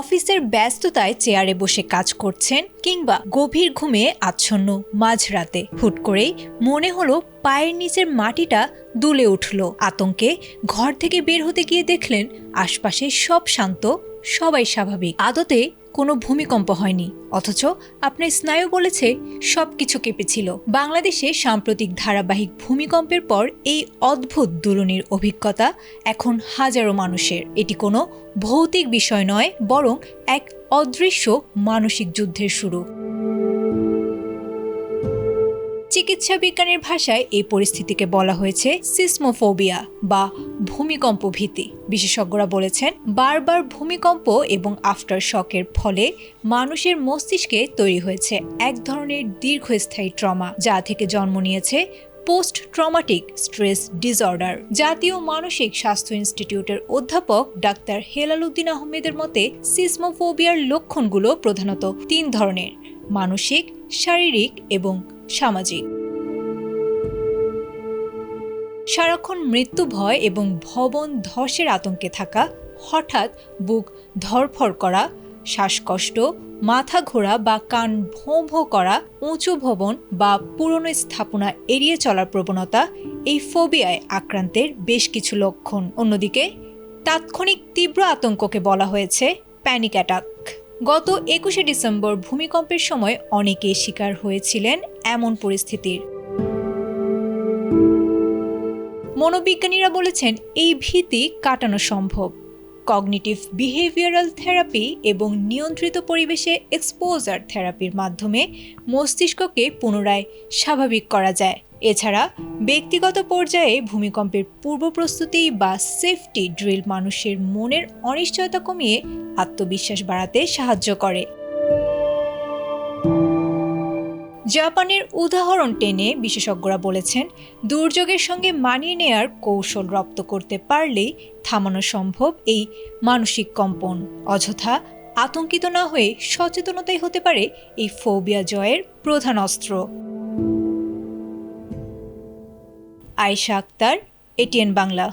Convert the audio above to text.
অফিসের ব্যস্ততায় চেয়ারে বসে কাজ করছেন কিংবা গভীর ঘুমে আচ্ছন্ন মাঝরাতে হুট করেই মনে হলো পায়ের নিচের মাটিটা দুলে উঠল। আতঙ্কে ঘর থেকে বের হতে গিয়ে দেখলেন আশপাশে সব শান্ত, সবাই স্বাভাবিক। আদতে কোনো ভূমিকম্প হয়নি, অথচ আপনার স্নায়ু বলেছে সবকিছু কেঁপেছিল। বাংলাদেশে সাম্প্রতিক ধারাবাহিক ভূমিকম্পের পর এই অদ্ভুত দুলুনির অভিজ্ঞতা এখন হাজারো মানুষের। এটি কোনো ভৌতিক বিষয় নয়, বরং এক অদৃশ্য মানসিক যুদ্ধের শুরু। চিকিৎসা বিজ্ঞানের ভাষায় এই পরিস্থিতিকে বলা হয়েছে সিসমোফোবিয়া বা ভূমিকম্প ভীতি। বিশেষজ্ঞরা বলেছেন, বারবার ভূমিকম্প এবং আফটার শকের ফলে মানুষের মস্তিষ্কে তৈরি হয়েছে এক ধরনের দীর্ঘস্থায়ী ট্রমা, যা থেকে জন্ম নিয়েছে পোস্ট ট্রমাটিক স্ট্রেস ডিসঅর্ডার। জাতীয় মানসিক স্বাস্থ্য ইনস্টিটিউটের অধ্যাপক ডাক্তার হেলাল উদ্দিন আহমেদের মতে, সিসমোফোবিয়ার লক্ষণগুলো প্রধানত 3 ধরনের: মানসিক, শারীরিক এবং সামাজিক। সারাক্ষণ মৃত্যু ভয় এবং ভবন ধসের আতঙ্কে থাকা, হঠাৎ বুক ধড়ফড় করা, শ্বাসকষ্ট, মাথা ঘোরা বা কান ভোঁ ভোঁ করা, উঁচু ভবন বা পুরনো স্থাপনা এড়িয়ে চলার প্রবণতা এই ফোবিয়ায় আক্রান্তের বেশ কিছু লক্ষণ। অন্যদিকে তাৎক্ষণিক তীব্র আতঙ্ককে বলা হয়েছে প্যানিক অ্যাটাক। গত 21শে ডিসেম্বর ভূমিকম্পের সময় অনেকেই শিকার হয়েছিলেন এমন পরিস্থিতির। মনোবিজ্ঞানীরা বলেছেন, এই ভীতি কাটানো সম্ভব। কগনিটিভ বিহেভিয়ারাল থেরাপি এবং নিয়ন্ত্রিত পরিবেশে এক্সপোজার থেরাপির মাধ্যমে মস্তিষ্ককে পুনরায় স্বাভাবিক করা যায়। এছাড়া ব্যক্তিগত পর্যায়ে ভূমিকম্পের পূর্ব প্রস্তুতি বা সেফটি ড্রিল মানুষের মনের অনিশ্চয়তা কমিয়ে আত্মবিশ্বাস বাড়াতে সাহায্য করে। জাপানের উদাহরণ টেনে বিশেষজ্ঞরা বলেছেন, দুর্যোগের সঙ্গে মানিয়ে নেয়ার কৌশল রপ্ত করতে পারলেই থামানো সম্ভব এই মানসিক কম্পন। অযথা আতঙ্কিত না হয়ে সচেতনতাই হতে পারে এই ফোবিয়া জয়ের প্রধান অস্ত্র। আয়েশা আক্তার, এটিএন বাংলা।